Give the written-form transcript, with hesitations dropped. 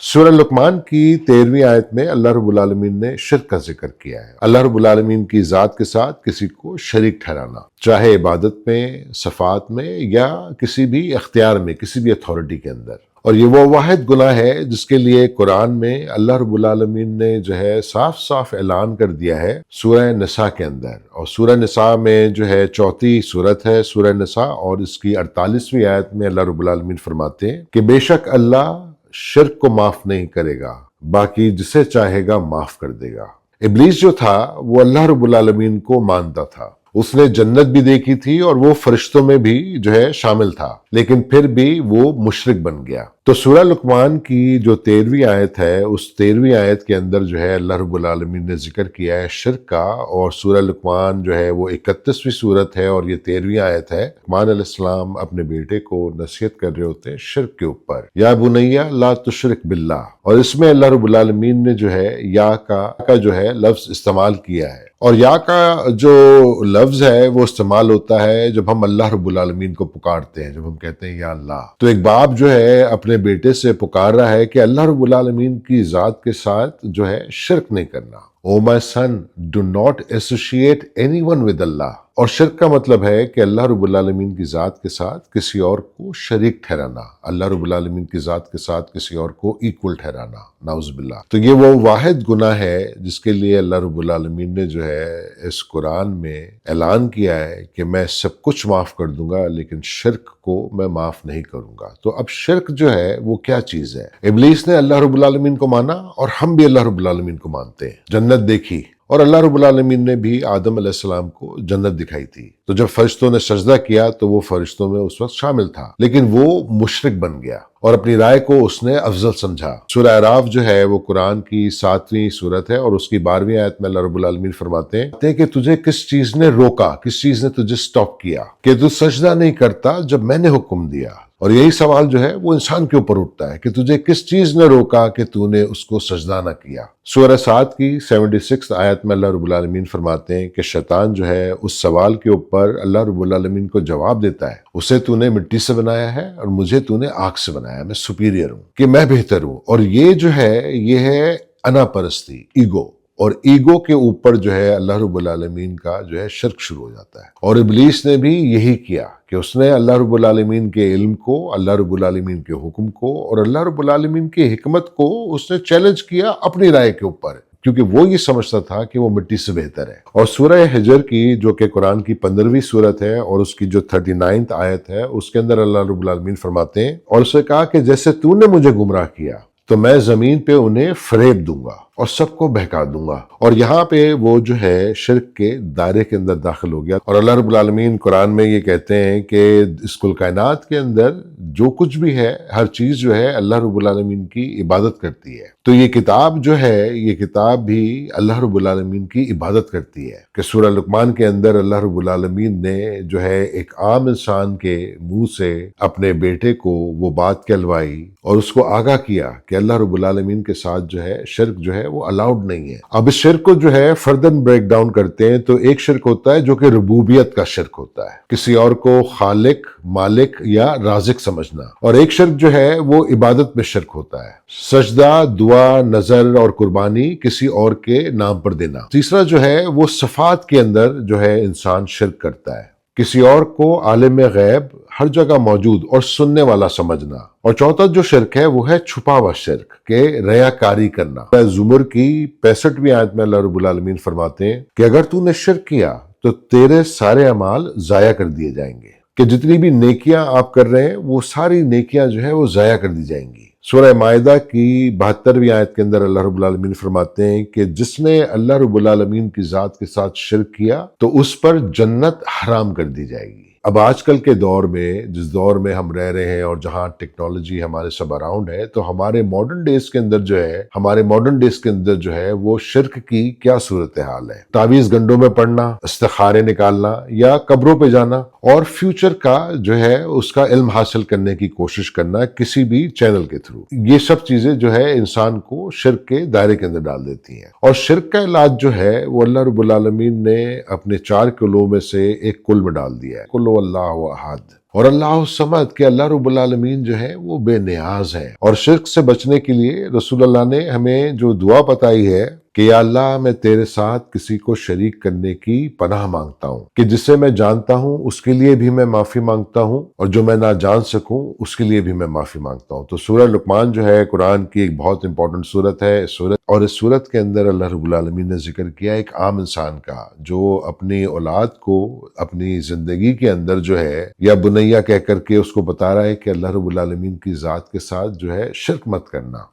سورہ لقمان کی 13ویں آیت میں اللہ رب العالمین نے شرک کا ذکر کیا ہے۔ اللہ رب العالمین کی ذات کے ساتھ کسی کو شریک ٹھہرانا، چاہے عبادت میں، صفات میں یا کسی بھی اختیار میں، کسی بھی اتھارٹی کے اندر۔ اور یہ وہ واحد گناہ ہے جس کے لیے قرآن میں اللہ رب العالمین نے صاف صاف اعلان کر دیا ہے سورہ نساء کے اندر۔ اور سورہ نساء میں چوتھی سورت ہے سورہ نساء، اور اس کی 48ویں آیت میں اللہ رب العالمین فرماتے ہیں کہ بے شک اللہ شرک کو معاف نہیں کرے گا، باقی جسے چاہے گا معاف کر دے گا۔ ابلیس جو تھا وہ اللہ رب العالمین کو مانتا تھا، اس نے جنت بھی دیکھی تھی اور وہ فرشتوں میں بھی شامل تھا، لیکن پھر بھی وہ مشرک بن گیا۔ تو سورہ لقمان کی جو 13ویں آیت ہے، اس 13ویں آیت کے اندر اللہ رب العالمین نے ذکر کیا ہے شرک کا۔ اور سورہ لقمان وہ 31ویں سورت ہے اور یہ 13ویں آیت ہے۔ لقمان علیہ السلام اپنے بیٹے کو نصیحت کر رہے ہوتے ہیں شرک کے اوپر، یا بنیا لا تشرک باللہ، اور اس میں اللہ رب العالمین نے یا کا لفظ استعمال کیا ہے۔ اور یا کا جو لفظ ہے وہ استعمال ہوتا ہے جب ہم اللہ رب العالمین کو پکارتے ہیں، جب ہم کہتے ہیں یا اللہ۔ تو ایک باپ اپنے بیٹے سے پکار رہا ہے کہ اللہ رب العالمین کی ذات کے ساتھ شرک نہیں کرنا۔ O my son, do not associate anyone with Allah. اور شرک کا مطلب ہے کہ اللہ رب العالمین کی ذات کے ساتھ کسی اور کو شریک ٹھہرانا، اللہ رب العالمین کی ذات کے ساتھ کسی اور کو ایکول ٹھہرانا، نعوذ باللہ۔ تو یہ وہ واحد گناہ ہے جس کے لیے اللہ رب العالمین نے اس قرآن میں اعلان کیا ہے کہ میں سب کچھ معاف کر دوں گا لیکن شرک کو میں معاف نہیں کروں گا۔ تو اب شرک وہ کیا چیز ہے؟ ابلیس نے اللہ رب العالمین کو مانا اور ہم بھی اللہ رب العالمین کو مانتے ہیں۔ جنت دیکھی اور اللہ رب العالمین نے بھی آدم علیہ السلام کو جنت دکھائی تھی، تو جب فرشتوں نے سجدہ کیا تو وہ فرشتوں میں اس وقت شامل تھا، لیکن وہ مشرک بن گیا اور اپنی رائے کو اس نے افضل سمجھا۔ سورہ اعراف وہ قرآن کی 7ویں سورت ہے اور اس کی 12ویں آیت میں اللہ رب العالمین فرماتے ہیں کہ تجھے کس چیز نے روکا، کس چیز نے تجھے سٹاپ کیا کہ تو سجدہ نہیں کرتا جب میں نے حکم دیا۔ اور یہی سوال وہ انسان کے اوپر اٹھتا ہے کہ تجھے کس چیز نے روکا کہ تو نے اس کو سجدہ نہ کیا۔ سورہ 7 کی 76 آیت میں اللہ رب العالمین فرماتے ہیں کہ شیطان اس سوال کے اوپر اللہ رب العالمین کو جواب دیتا ہے، اسے تو نے مٹی سے بنایا ہے اور مجھے تو نے آگ سے بنایا ہے، میں سپیریئر ہوں، کہ میں بہتر ہوں۔ اور یہ ہے انا پرستی، ایگو۔ اور ایگو کے اوپر اللہ رب العالمین کا شرک شروع ہو جاتا ہے۔ اور ابلیس نے بھی یہی کیا کہ اس نے اللہ رب العالمین کے علم کو، اللہ رب العالمین کے حکم کو اور اللہ رب العالمین کی حکمت کو اس نے چیلنج کیا اپنی رائے کے اوپر، کیونکہ وہ یہ سمجھتا تھا کہ وہ مٹی سے بہتر ہے۔ اور سورہ حجر کی جو کہ قرآن کی 15ویں سورت ہے اور اس کی جو 39 آیت ہے، اس کے اندر اللہ رب العالمین فرماتے ہیں، اور اسے کہا کہ جیسے تو نے مجھے گمراہ کیا تو میں زمین پہ انہیں فریب دوں گا اور سب کو بہکا دوں گا۔ اور یہاں پہ وہ شرک کے دائرے کے اندر داخل ہو گیا۔ اور اللہ رب العالمین قرآن میں یہ کہتے ہیں کہ اس کل کائنات کے اندر جو کچھ بھی ہے، ہر چیز اللہ رب العالمین کی عبادت کرتی ہے۔ تو یہ کتاب یہ کتاب بھی اللہ رب العالمین کی عبادت کرتی ہے۔ کہ سورہ لقمان کے اندر اللہ رب العالمین نے ایک عام انسان کے منہ سے اپنے بیٹے کو وہ بات کہلوائی اور اس کو آگاہ کیا کہ اللہ رب العالمین کے ساتھ شرک وہ الاؤڈ نہیں ہے۔ اب اس شرک کو فردن بریک ڈاؤن کرتے ہیں تو ایک شرک ہوتا ہے جو کہ ربوبیت کا شرک ہوتا ہے، کسی اور کو خالق، مالک یا رازق سمجھنا۔ اور ایک شرک وہ عبادت میں شرک ہوتا ہے، سجدہ، دعا، نظر اور قربانی کسی اور کے نام پر دینا۔ تیسرا وہ صفات کے اندر انسان شرک کرتا ہے، کسی اور کو عالم غیب، ہر جگہ موجود اور سننے والا سمجھنا۔ اور چوتھا جو شرک ہے وہ ہے چھپا ہوا شرک، کہ ریاکاری کرنا۔ زمر کی 65ویں آیت میں اللہ رب العالمین فرماتے ہیں کہ اگر تو نے شرک کیا تو تیرے سارے اعمال ضائع کر دیے جائیں گے، کہ جتنی بھی نیکیاں آپ کر رہے ہیں وہ ساری نیکیاں وہ ضائع کر دی جائیں گی۔ سورہ مائدہ کی 72ویں آیت کے اندر اللہ رب العالمین فرماتے ہیں کہ جس نے اللہ رب العالمین کی ذات کے ساتھ شرک کیا تو اس پر جنت حرام کر دی جائے گی۔ اب آج کل کے دور میں، جس دور میں ہم رہ رہے ہیں اور جہاں ٹیکنالوجی ہمارے سب اراؤنڈ ہے، تو ہمارے ماڈرن ڈیز کے اندر وہ شرک کی کیا صورتحال ہے؟ تعویذ گنڈوں میں پڑھنا، استخارے نکالنا یا قبروں پہ جانا اور فیوچر کا اس کا علم حاصل کرنے کی کوشش کرنا کسی بھی چینل کے تھرو، یہ سب چیزیں انسان کو شرک کے دائرے کے اندر ڈال دیتی ہیں۔ اور شرک کا علاج وہ اللہ رب العالمین نے اپنے 4 کلوں میں سے ایک کل میں ڈال دیا ہے، کل اللہ احد۔ اور اللہ سمد کہ اللہ رب العالمین جو ہے وہ بے نیاز ہے۔ اور شرک سے بچنے کے لیے رسول اللہ نے ہمیں جو دعا بتائی ہے کہ یا اللہ میں تیرے ساتھ کسی کو شریک کرنے کی پناہ مانگتا ہوں، کہ جسے میں جانتا ہوں اس کے لیے بھی میں معافی مانگتا ہوں، اور جو میں نہ جان سکوں اس کے لیے بھی میں معافی مانگتا ہوں۔ تو سورہ لقمان جو ہے قرآن کی ایک بہت امپورٹنٹ سورت ہے، اور اس سورت کے اندر اللہ رب العالمین نے ذکر کیا ایک عام انسان کا جو اپنی اولاد کو اپنی زندگی کے اندر جو ہے یا بنیا کہہ کر کے اس کو بتا رہا ہے کہ اللہ رب العالمین کی ذات کے ساتھ جو ہے شرک مت کرنا۔